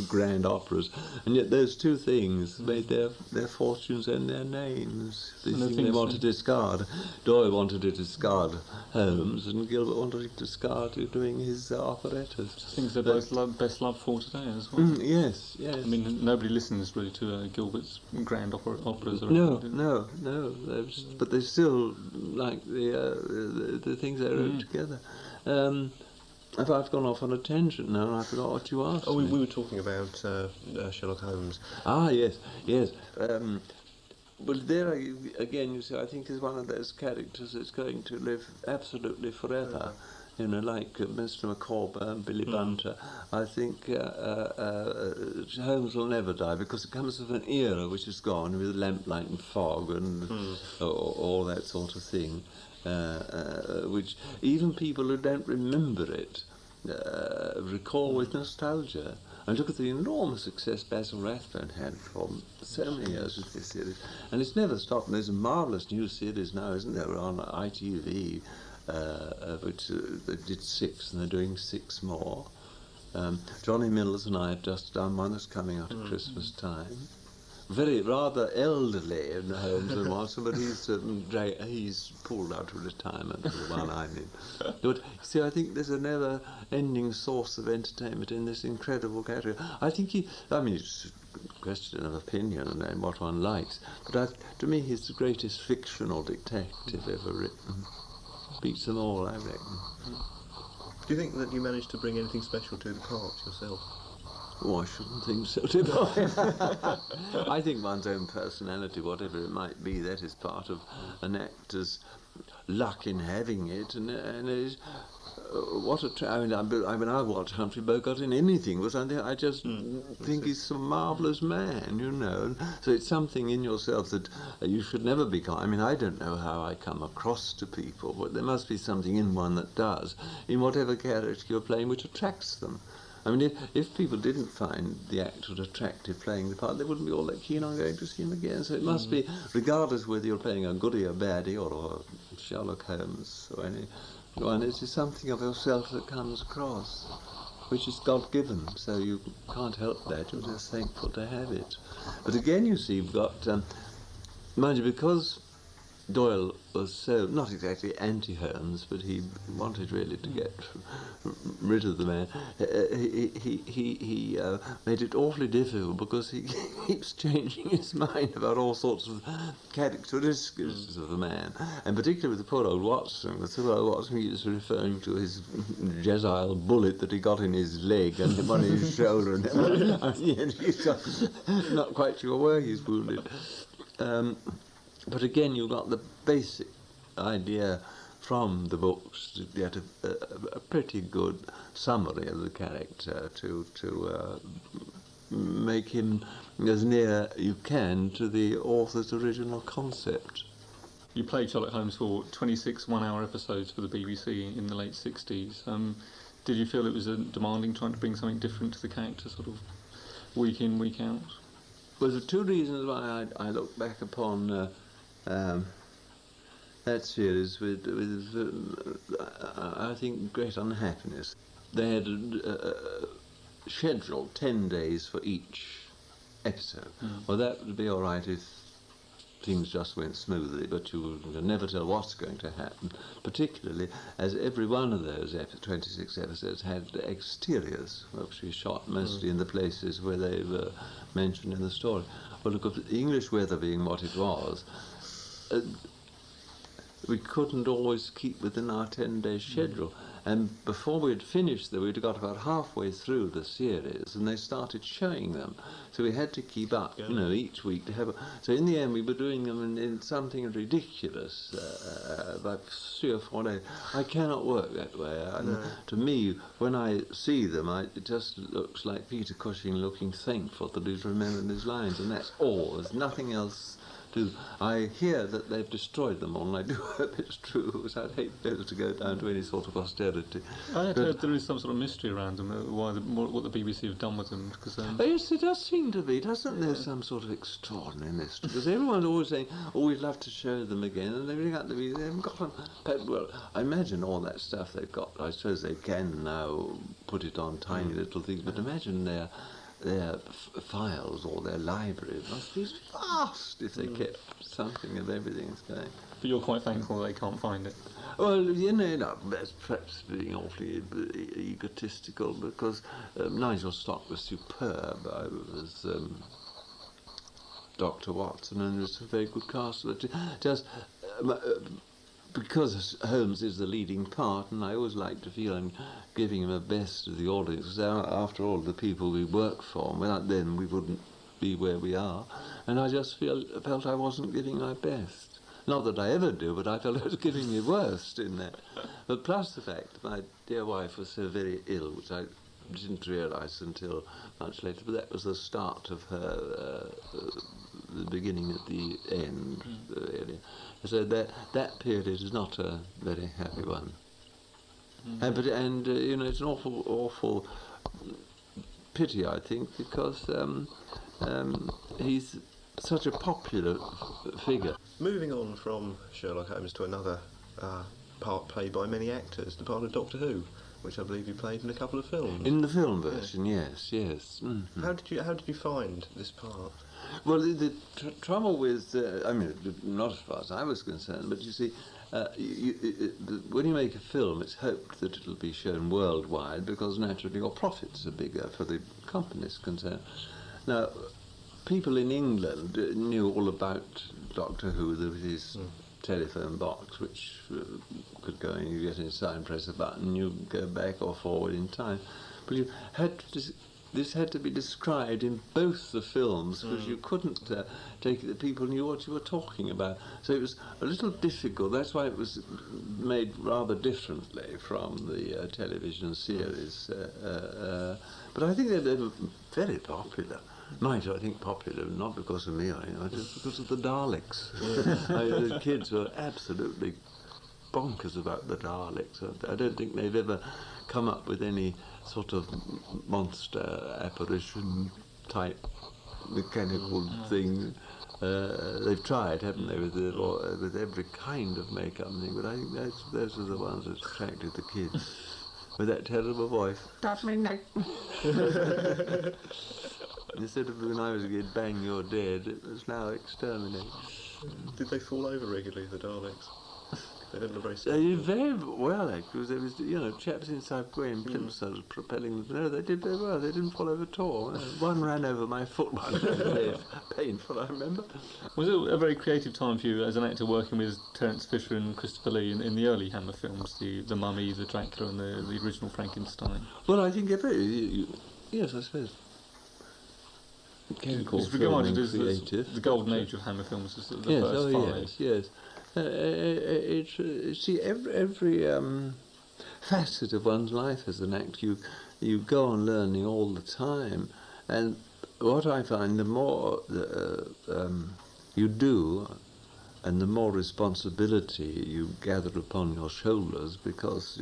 grand operas, and yet those two things made their fortunes and their names. The thing they wanted to discard. Doyle wanted to discard Holmes, and Gilbert wanted to discard doing his operettas. Things they're both best loved for today as well. Yes. I mean, nobody listens really to Gilbert's grand operas. Or No. But they still like the things they wrote together. I've gone off on a tangent now, and I forgot what you asked. We were talking about Sherlock Holmes. Ah, yes. Well, there again, you see, I think is one of those characters that's going to live absolutely forever. You know, like Mr. Micawber, Billy Bunter. I think Holmes will never die, because it comes of an era which is gone, with lamplight and fog and all that sort of thing. Which even people who don't remember it recall with nostalgia. And look at the enormous success Basil Rathbone had for so many years with this series. And it's never stopped. And there's a marvellous new series now, isn't there, on ITV, which they did 6, and they're doing 6 more. Johnny Mills and I have just done one that's coming out at Christmas time. Rather elderly in Holmes and Watson, but he's pulled out of retirement, the one I'm in. But see, I think there's a never-ending source of entertainment in this incredible category. I think it's a question of opinion and what one likes, but to me he's the greatest fictional detective ever written. Beats them all, I reckon. Do you think that you managed to bring anything special to the part yourself? Oh, I shouldn't think so. I think one's own personality, whatever it might be, that is part of an actor's luck in having it, and it is what a I mean, I've watched Humphrey Bogart in anything, but I just think he's a marvellous man, you know. And so it's something in yourself that you should never become. I mean, I don't know how I come across to people, but there must be something in one that does, in whatever character you're playing, which attracts them. I mean, if people didn't find the actor attractive playing the part, they wouldn't be all that keen on going to see him again. So it must be, regardless whether you're playing a goodie or baddie or Sherlock Holmes or anyone, it is something of yourself that comes across, which is God-given, so you can't help that. You're just thankful to have it. But again, you see, you've got, mind you, because Doyle was so, not exactly anti-Holmes, but he wanted really to get rid of the man. He made it awfully difficult because he keeps changing his mind about all sorts of characteristics of the man, and particularly with the poor old Watson. The poor old Watson, he was referring to his Jezile bullet that he got in his leg and one in his shoulder, and he's not quite sure where he's wounded. But again, you got the basic idea from the books to get a pretty good summary of the character to make him as near you can to the author's original concept. You played Sherlock Holmes for 26 one-hour episodes for the BBC in the late 60s. Did you feel it was demanding trying to bring something different to the character, sort of week in, week out? Well, there are two reasons why I look back upon that series with I think, great unhappiness. They had scheduled 10 days for each episode. Well, that would be all right if things just went smoothly, but you can never tell what's going to happen, particularly as every one of those 26 episodes had exteriors, which we shot mostly in the places where they were mentioned in the story. Well, look, the English weather being what it was, we couldn't always keep within our 10-day schedule. And before we'd finished them, we'd got about halfway through the series, and they started showing them. So we had to keep up, each week to have. So in the end, we were doing them in something ridiculous, about 3 or 4 days. I cannot work that way. To me, when I see them, it just looks like Peter Cushing looking thankful that he's remembered his lines, and that's all. There's nothing else. I hear that they've destroyed them all, and I do hope it's true, because I'd hate those to go down to any sort of austerity. I had heard there is some sort of mystery around them, what the BBC have done with them. Because, yes, there does seem to be, doesn't there, some sort of extraordinary mystery? Because everyone's always saying, we'd love to show them again, and they haven't got them. Well, I imagine all that stuff they've got, I suppose they can now put it on tiny little things, but imagine their files or their library must be vast if they kept something of everything that's going. But you're quite thankful they can't find it. Well, that's perhaps being awfully egotistical, because Nigel Stock was superb. I was Dr. Watson, and it was a very good cast. But just because Holmes is the leading part, and I always like to feel I'm giving him the best of the audience, because after all, the people we work for, without them we wouldn't be where we are, and I just felt I wasn't giving my best. Not that I ever do, but I felt I was giving my worst in that. But plus the fact my dear wife was so very ill, which I didn't realise until much later, but that was the start of her, the beginning at the end, really. So that period is not a very happy one. And it's an awful pity, I think, because he's such a popular figure. Moving on from Sherlock Holmes to another part played by many actors, the part of Doctor Who, which I believe you played in a couple of films. In the film version, yes. Mm-hmm. How did you find this part? Well, the trouble with, not as far as I was concerned, but you see, when you make a film, it's hoped that it'll be shown worldwide, because naturally your profits are bigger for the companies concerned. Now, people in England knew all about Doctor Who. There was his telephone box, which could go in, you get inside, press a button, you go back or forward in time. But you had to this had to be described in both the films, because you couldn't take it that people knew what you were talking about. So it was a little difficult. That's why it was made rather differently from the television series. But I think they were very popular. I think popular, not because of me, just because of the Daleks. The kids were absolutely bonkers about the Daleks. I don't think they've ever come up with any sort of monster apparition type mechanical thing. They've tried, haven't they, with every kind of makeup and thing, but I think those are the ones that attracted the kids. With that terrible voice. Instead of when I was a kid, bang, you're dead, it was now exterminate. Did they fall over regularly, the Daleks? They didn't look very They safe. did very well, actually. There was, chaps inside Graham Plimsoll propelling them. No, they did very well. They didn't fall over at all. One ran over my foot. One was painful, I remember. Was it a very creative time for you as an actor working with Terence Fisher and Christopher Lee in the early Hammer films, the Mummy, the Dracula, and the original Frankenstein? Well, I think yes, I suppose. It's regarded as the golden age of Hammer films, as the first five. Yes. See, every facet of one's life as an actor, you go on learning all the time, and what I find, the more you do, and the more responsibility you gather upon your shoulders, because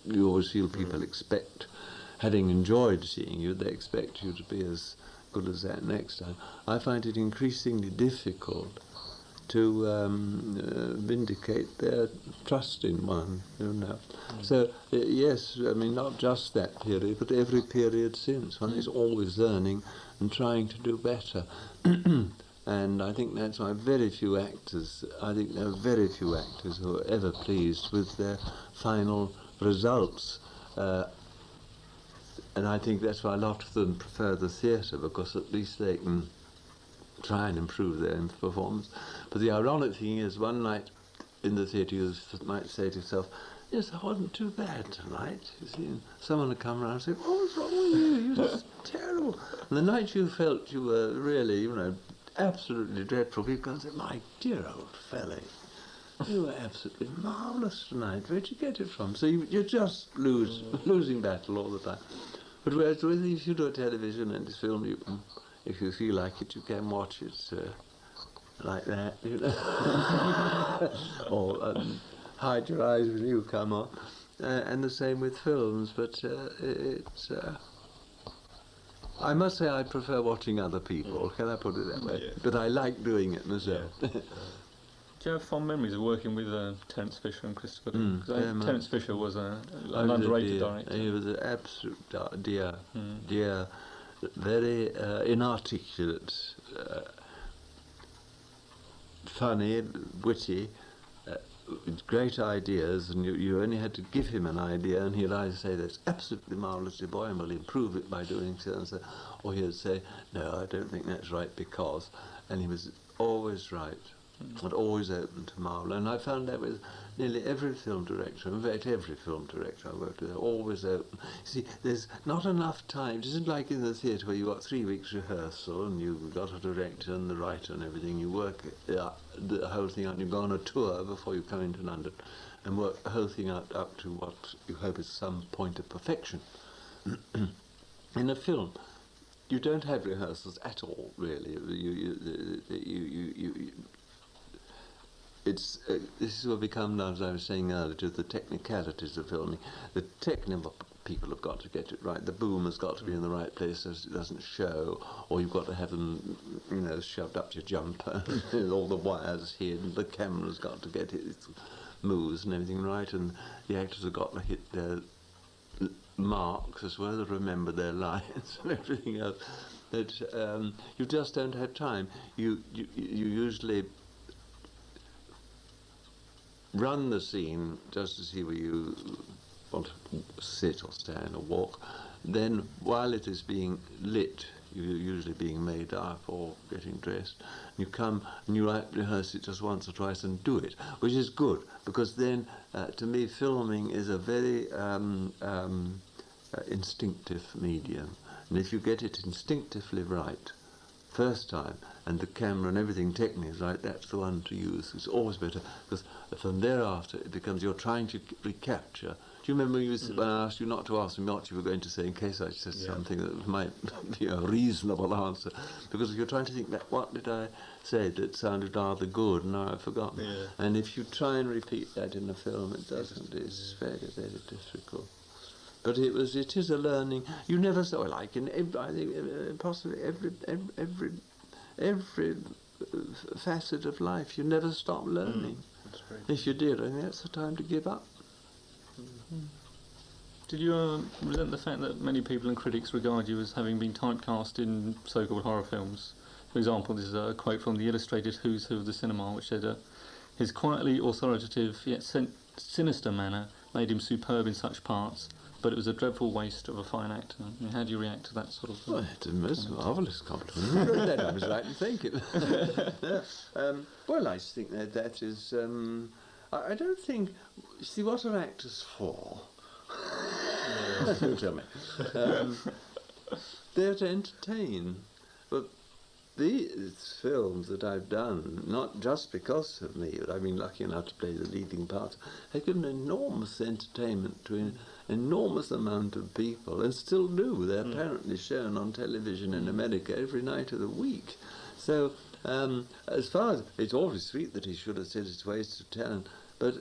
you always feel people expect, having enjoyed seeing you, they expect you to be as good as that next time. I find it increasingly difficult to vindicate their trust in one, So, yes, I mean, not just that period, but every period since. One is always learning and trying to do better. And I think that's why there are very few actors who are ever pleased with their final results. And I think that's why a lot of them prefer the theatre, because at least they can try and improve their performance. But the ironic thing is, one night in the theatre you might say to yourself, yes, I wasn't too bad tonight. You see, and someone would come around and say, what was wrong with you? You were just terrible. And the night you felt you were really, absolutely dreadful, people come and say, my dear old fellow, you were absolutely marvellous tonight. Where'd you get it from? So you just losing battle all the time. But whereas if you do a television and this film, you can, if you feel like it, you can watch it like that, or hide your eyes when you come on, and the same with films. But I must say I prefer watching other people. Can I put it that way? Yeah. But I like doing it myself. Do you have fond memories of working with Terence Fisher and Christopher Lee? Terence Fisher was an underrated director. He was an absolute dear, very inarticulate, funny, witty, with great ideas, and you only had to give him an idea and he'd either say, that's absolutely marvellous, dear boy, and we'll improve it by doing so and so, or he'd say, no, I don't think that's right because, and he was always right. And always open to marvel. And I found that with nearly every film director, in fact every film director I worked with, always open. See, there's not enough time. It isn't like in the theatre where you've got 3 weeks rehearsal and you've got a director and the writer and everything. You work the whole thing out and you go on a tour before you come into London and work the whole thing out up to what you hope is some point of perfection. In a film, you don't have rehearsals at all, really. This is what we come now, as I was saying earlier, to the technicalities of filming. The technical people have got to get it right. The boom has got to be in the right place so it doesn't show, or you've got to have them, shoved up your jumper, all the wires hid. The camera's got to get its moves and everything right, and the actors have got to hit their marks as well, to remember their lines and everything else. But you just don't have time. You usually run the scene just to see where you want to sit or stand or walk. Then, while it is being lit, you're usually being made up or getting dressed, you come and you rehearse it just once or twice and do it, which is good, because then, to me, filming is a very instinctive medium. And if you get it instinctively right, first time, and the camera and everything technically is right, that's the one to use. It's always better, because from thereafter it becomes you're trying to recapture. Do you remember when I asked you not to ask me what you were going to say in case I said something that might be a reasonable answer? Because you're trying to think, what did I say that sounded rather good, and now I've forgotten. Yeah. And if you try and repeat that in a film, it doesn't. It's very, very difficult. But it is a learning. You never saw, like in I think possibly every facet of life. You never stop learning. If you did, I think that's the time to give up. Did you resent the fact that many people and critics regard you as having been typecast in so-called horror films For example, this is a quote from the illustrated Who's Who of the cinema, which said, his quietly authoritative yet sinister manner made him superb in such parts, but it was a dreadful waste of a fine actor. I mean, how do you react to that sort of... Well, it's a most marvellous compliment. Then I was right in thinking. Well, I think that is... I don't think... See, what are actors for? You tell me. They're to entertain. But these films that I've done, not just because of me, but I've been lucky enough to play the leading part, have given enormous entertainment to an enormous amount of people, and still do. They're apparently shown on television in America every night of the week. So, as far as... It's awfully sweet that he should have said it's a waste of talent, but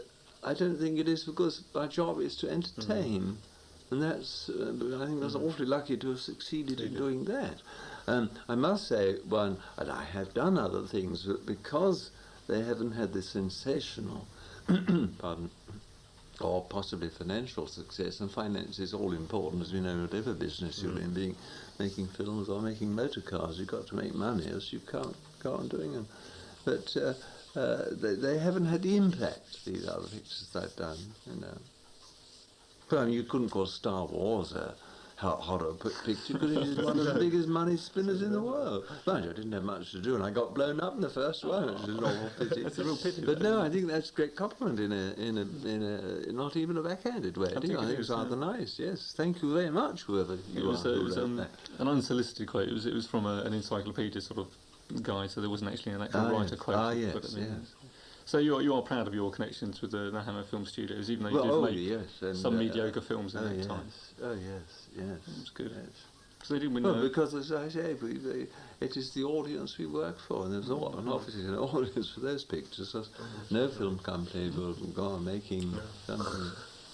I don't think it is, because my job is to entertain. And that's... I think I was awfully lucky to have succeeded in doing that. I must say, and I have done other things, but because they haven't had the sensational, pardon, or possibly financial success, and finance is all important, as we know, whatever business you're in, making films or making motor cars, you've got to make money, else you can't go on doing them. But they haven't had the impact, these other pictures I've done, you know. But I mean, you couldn't call Star Wars a horror picture, because it is one of the biggest money spinners in the world. Mind you, I didn't have much to do, and I got blown up in the first one, which is an awful pity. That's a real pity. But no, I think that's a great compliment in a not even a backhanded way. I think it's rather nice. Yes, thank you very much, whoever you are. It was an unsolicited quote. It was from an encyclopedia sort of guy, so there wasn't actually an actual writer quote. Yes. So you are proud of your connections with the Hammer Film Studios, even though you did make some mediocre films in that time. Oh yes. It's good. Yes. Because they didn't win. Well, because as I say, it is the audience we work for, and there's obviously an audience for those pictures. So no film company will go on making something,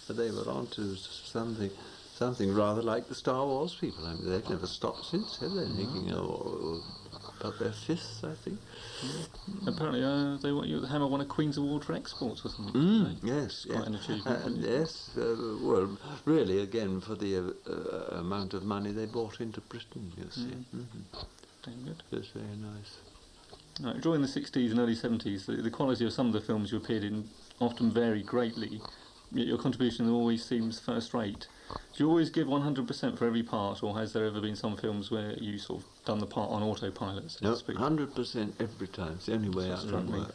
but they were on to something rather like the Star Wars people. I mean, they've never stopped since, have they? Making about their fifth, I think. Apparently, the Hammer won a Queen's Award for exports or something. Yes, quite an achievement. Yes, well, really, again, for the amount of money they brought into Britain, you see. Very good. It's very nice. Right, during the 60s and early 70s, the quality of some of the films you appeared in often varied greatly, yet your contribution always seems first-rate. Do you always give 100% for every part, or has there ever been some films where you sort of done the part on autopilot, so to speak? 100% every time. It's the only way I can work.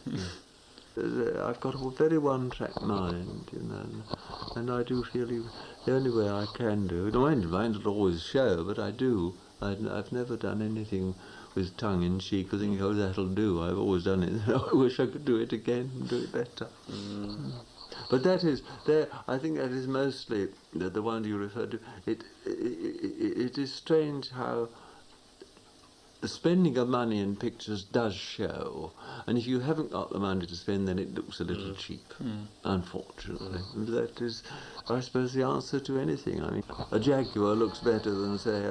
I've got a very one-track mind, you know, and I do feel the only way I can do it. Mind will always show, but I do. I've never done anything with tongue-in-cheek, or thinking, oh, that'll do. I've always done it. I wish I could do it again and do it better. But that is I think that is mostly the one you referred to. It is strange how the spending of money in pictures does show, and if you haven't got the money to spend, then it looks a little cheap, unfortunately. And that is, I suppose, the answer to anything. I mean, a Jaguar looks better than, say,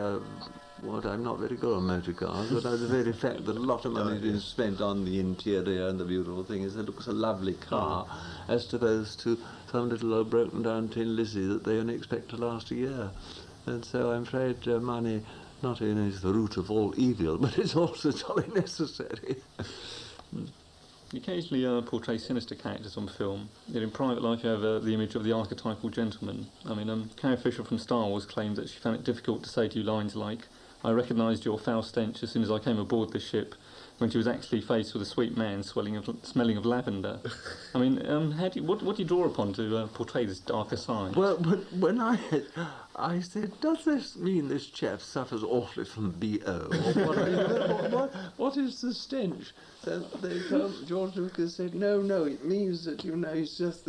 I'm not very good on motor cars, but the very fact that a lot of money has been spent on the interior, and the beautiful thing is it looks a lovely car, as opposed to some little old broken down tin Lizzie that they only expect to last a year. And so I'm afraid money not only is the root of all evil, but it's also jolly necessary. You occasionally portray sinister characters on film, yet in private life you have the image of the archetypal gentleman. I mean, Carrie Fisher from Star Wars claimed that she found it difficult to say to you lines like, "I recognised your foul stench as soon as I came aboard the ship," when she was actually faced with a sweet man smelling of lavender. I mean, what do you draw upon to portray this darker side? Well, but when I said, does this mean this chap suffers awfully from B.O.? Or what is the stench? George Lucas said, no, it means that, he's just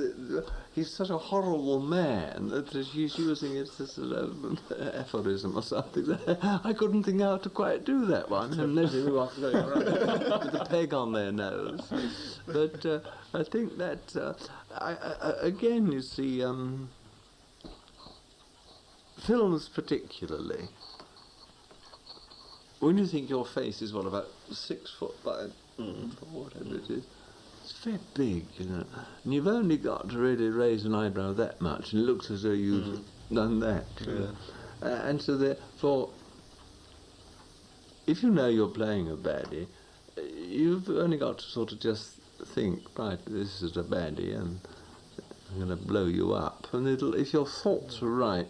he's such a horrible man that she's using it as an aphorism or something. I couldn't think how to quite do that one, unless everyone's going around with a peg on their nose. But I think that, again, you see, films particularly, when you think your face is, about 6 foot by whatever it is, it's very big, and you've only got to really raise an eyebrow that much, and it looks as though you've done that. And so therefore, if you know you're playing a baddie, you've only got to sort of just think, right, this is a baddie, and I'm going to blow you up. And if your thoughts are right,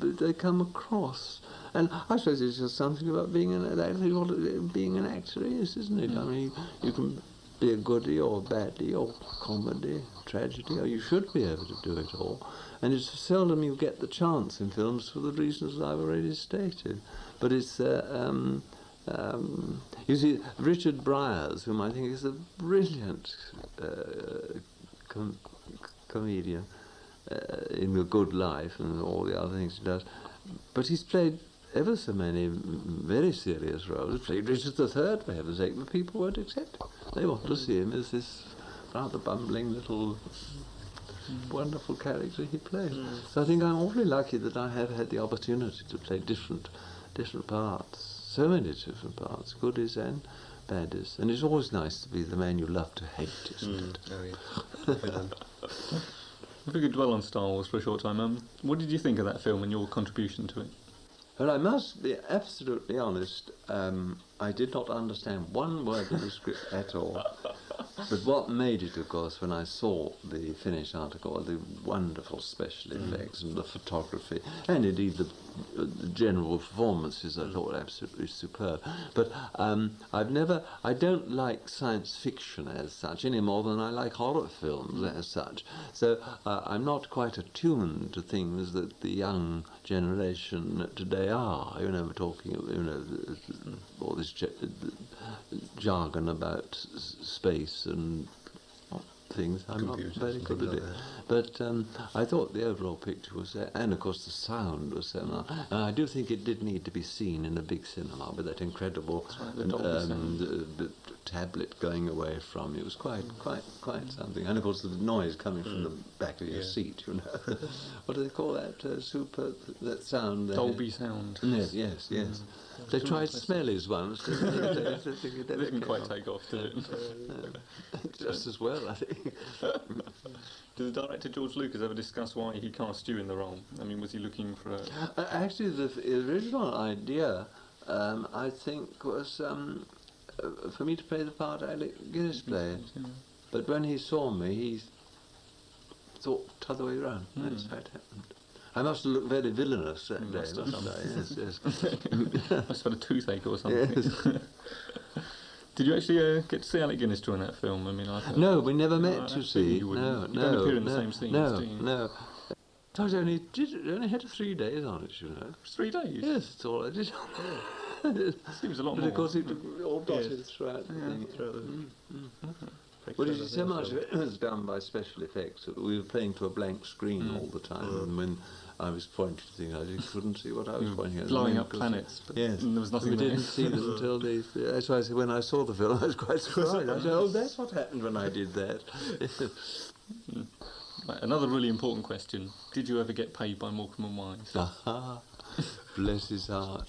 they come across. And I suppose it's just something about being an actor is, isn't it? I mean, you can be a goodie or a baddie or comedy, tragedy, or you should be able to do it all. And it's seldom you get the chance in films for the reasons I've already stated. But it's, you see, Richard Briers, whom I think is a brilliant comedian in A Good Life and all the other things he does, but he's played ever so many very serious roles. He played Richard III, for heaven's sake, but people won't accept it. They want to see him as this rather bumbling little wonderful character he plays. So I think I'm awfully lucky that I have had the opportunity to play different parts, so many different parts, goodies and baddies. And it's always nice to be the man you love to hate, isn't it? Oh, yeah. If we could dwell on Star Wars for a short time, what did you think of that film and your contribution to it? Well, I must be absolutely honest, I did not understand one word of the script at all. But what made it, of course, when I saw the finished article, the wonderful special effects and the photography, and indeed the general performances, I thought absolutely superb. But I don't like science fiction as such any more than I like horror films as such. So I'm not quite attuned to things that the young generation today are. You know, we're talking, all this jargon about space and things. I'm not very good at it. But I thought the overall picture was there, and of course the sound was so nice. And I do think it did need to be seen in a big cinema with that incredible the tablet going away from you. It was quite something. And of course the noise coming from the back of your seat, you know. What do they call that? That sound there? Dolby sound. Yes. They tried Smellies once. They didn't quite take off, did it? Just as well, I think. Did the director George Lucas ever discuss why he cast you in the role? I mean, was he looking for a... Actually, the original idea, I think, was for me to play the part Alec Guinness played. But when he saw me, he thought the other way around. That's how it happened. I must have looked very villainous that day, mustn't I? Yes. Must have had a toothache or something. Yes. Did you actually get to see Alec Guinness during that film? I mean, no, we never met, you see. You don't appear in the same scenes, do you? No. So I only had 3 days on it, you know. 3 days? Yes, that's all I did. Seems a lot more. But of course it all dotted throughout the thing. Well, you see, so much of it was done by special effects. We were playing to a blank screen all the time, and when I was pointing to things, I just couldn't see what I was pointing at. Blowing up planets, but yes, there was nothing there. We didn't see them until that's why I said when I saw the film, I was quite surprised. I said, oh, that's what happened when I did that. Right, another really important question. Did you ever get paid by Morecambe and Wise? Aha, bless his heart.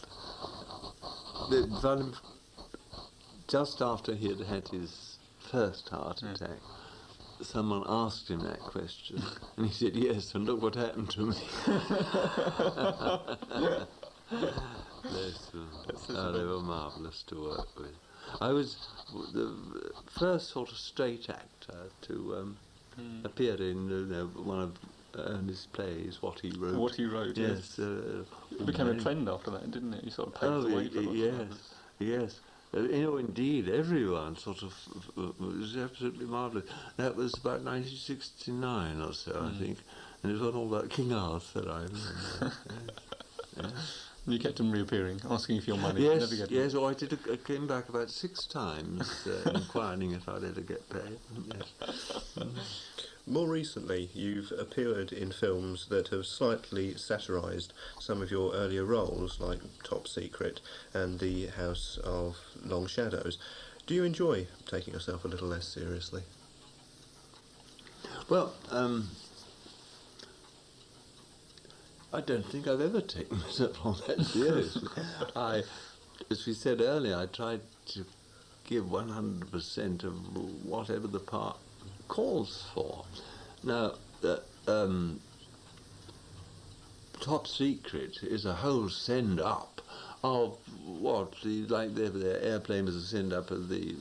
Just after he had had his first heart attack, someone asked him that question, and he said yes, and look what happened to me. Bless them. They were marvellous to work with. I was the first sort of straight actor to appear in one of Ernest's plays, What He Wrote. What He Wrote, yes. It became a trend after that, didn't it? You sort of paved the way for it. Yes. Indeed, everyone sort of was absolutely marvellous. That was about 1969 or so, I think, and it was on all that King Arthur, I remember. Yes. You kept him reappearing, asking for your money. Yes, I came back about 6 times, inquiring if I'd ever get paid. Yes. More recently, you've appeared in films that have slightly satirised some of your earlier roles, like Top Secret and The House of Long Shadows. Do you enjoy taking yourself a little less seriously? Well, I don't think I've ever taken myself all that seriously. As we said earlier, I tried to give 100% of whatever the part calls for. Now, Top Secret is a whole send-up of what? Like the airplane was a send-up of the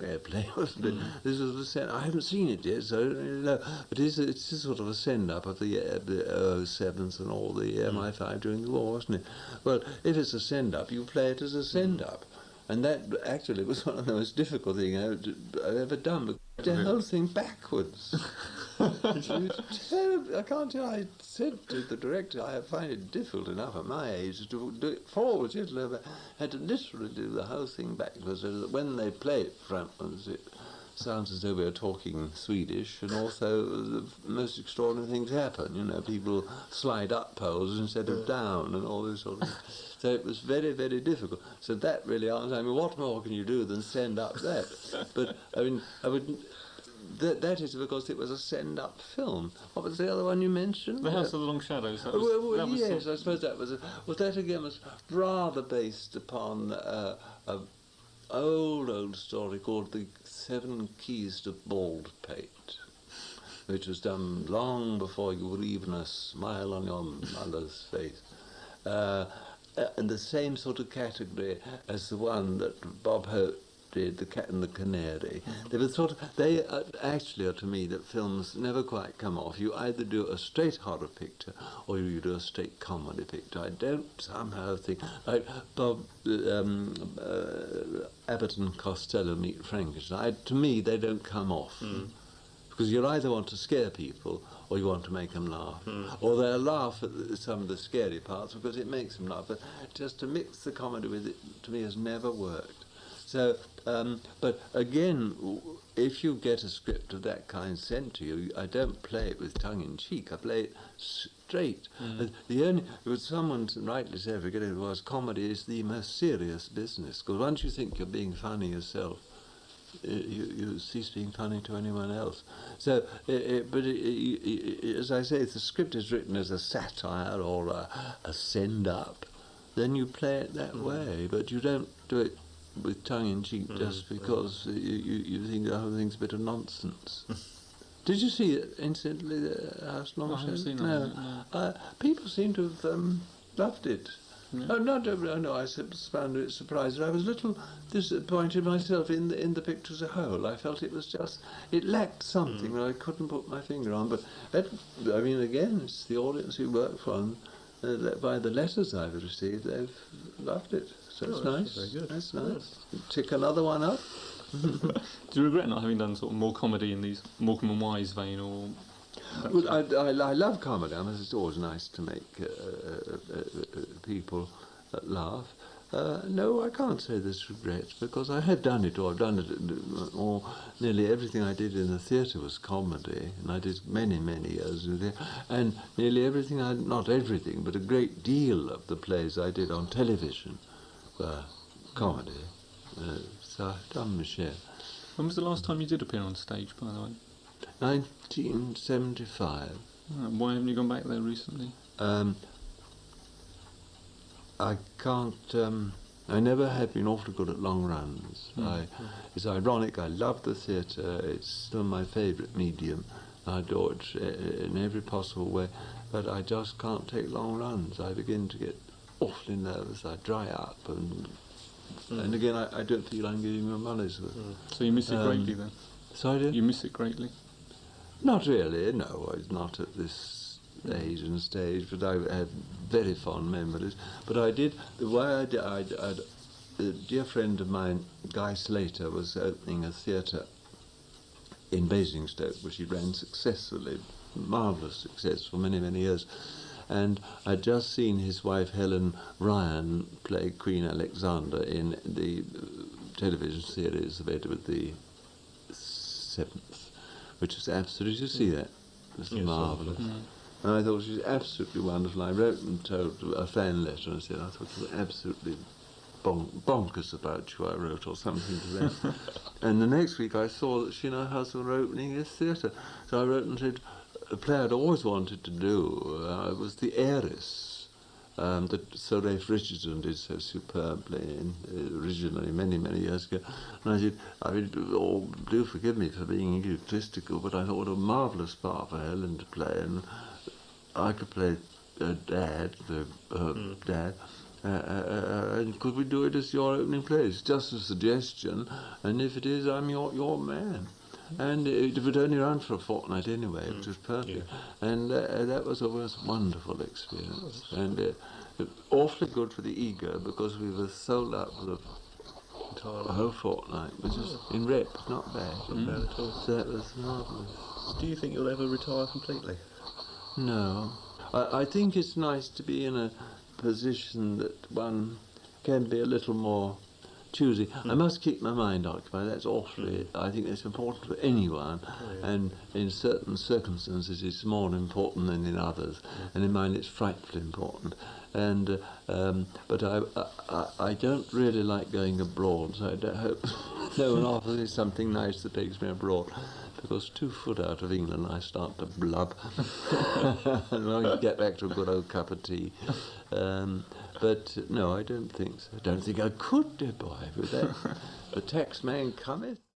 airplane, wasn't it? This was a send. I haven't seen it yet, so I don't know. But it's a sort of a send-up of the 007s and all the MI5 during the war, wasn't it? Well, if it's a send-up, you play it as a send-up. And that actually was one of the most difficult things I've ever done. But the whole thing backwards. I can't tell. I said to the director, I find it difficult enough at my age to do it forwards. I had to literally do the whole thing backwards, so that when they play it frontwards, it sounds as though we are talking Swedish, and also the most extraordinary things happen. You know, people slide up poles instead of down, and all this sort of thing. So it was very, very difficult. So that really answers. I mean, what more can you do than send up that? But I mean, I wouldn't. That is because it was a send-up film. What was the other one you mentioned? The House of the Long Shadows. Yes, I suppose that was. That again was rather based upon an old story called The 7 Keys to Baldpate, which was done long before you were even a smile on your mother's face. And the same sort of category as the one that Bob Hope did, The Cat and the Canary. They actually are to me that films never quite come off. You either do a straight horror picture or you do a straight comedy picture. I don't somehow think, like Bob Abbott and Costello Meet Frankenstein, to me they don't come off. Because you either want to scare people or you want to make them laugh. Or they'll laugh at some of the scary parts because it makes them laugh. But just to mix the comedy with it, to me, has never worked. So, but again, if you get a script of that kind sent to you, I don't play it with tongue-in-cheek. I play it straight. Someone rightly said, forget it was, comedy is the most serious business. Because once you think you're being funny yourself, you cease being funny to anyone else. So, as I say, if the script is written as a satire or a send-up, then you play it that way, but you don't do it with tongue-in-cheek just because you think the whole thing's a bit of nonsense. Did you see it, incidentally, the House Long Shadows? I haven't seen it. No. People seem to have loved it. Yeah. No, I found it surprising. I was a little disappointed myself in the picture as a whole. I felt it was just, it lacked something that I couldn't put my finger on. But, I mean, again, it's the audience who work for them. By the letters I've received, they've loved it. So it's nice. Very good. That's nice. Tick another one up. Do you regret not having done sort of more comedy in these Morecambe and Wise vein, or? Well, I love comedy. I mean, it's always nice to make people laugh. No, I can't say there's regrets because I have done it, or I've done it, or nearly everything I did in the theatre was comedy, and I did many, many years in the theatre, and nearly everything, not everything, but a great deal of the plays I did on television were comedy. So I've done my share. When was the last time you did appear on stage, by the way? 1975. Why haven't you gone back there recently? I can't. I never have been awfully good at long runs. It's ironic. I love the theatre. It's still my favourite medium. I adore it in every possible way, but I just can't take long runs. I begin to get awfully nervous. I dry up, and again, I don't feel I'm getting my money's worth. So you miss it greatly then? Sorry, dear? You miss it greatly? Not really. No, it's not at this age and stage, but I have very fond memories. But I did, the way I did, a dear friend of mine, Guy Slater, was opening a theatre in Basingstoke, which he ran successfully, marvellous success for many, many years. And I'd just seen his wife Helen Ryan play Queen Alexandra in the television series of Edward the Seventh, which was absolutely, did you see that? It was marvellous. And I thought she was absolutely wonderful. I wrote and told a fan letter and said I thought you were absolutely bonkers about you, I wrote, or something to that. And the next week I saw that she and her husband were opening this theatre. So I wrote and said, a play I'd always wanted to do was The Heiress, that Sir Ralph Richardson did so superbly originally many, many years ago. And I said, do forgive me for being egotistical, but I thought what a marvellous part for Helen to play, and I could play her dad, her dad, And could we do it as your opening play? It's just a suggestion, and if it is, I'm your man. And it would only run for a fortnight anyway, which was perfect. Yeah. And that was a wonderful experience. And awfully good for the ego, because we were sold out for the whole fortnight, which is in rep, not bad. Not bad at all. So that was marvellous. Do you think you'll ever retire completely? No. I think it's nice to be in a position that one can be a little more choosy. I must keep my mind occupied. That's awfully, I think that's important for anyone. And in certain circumstances it's more important than in others. And in mine it's frightfully important. And but I don't really like going abroad, so I don't hope no one offers me something nice that takes me abroad. Because 2 foot out of England I start to blub. And I can get back to a good old cup of tea. But no, I don't think so. I don't think I could, dear boy, with that. The tax man cometh.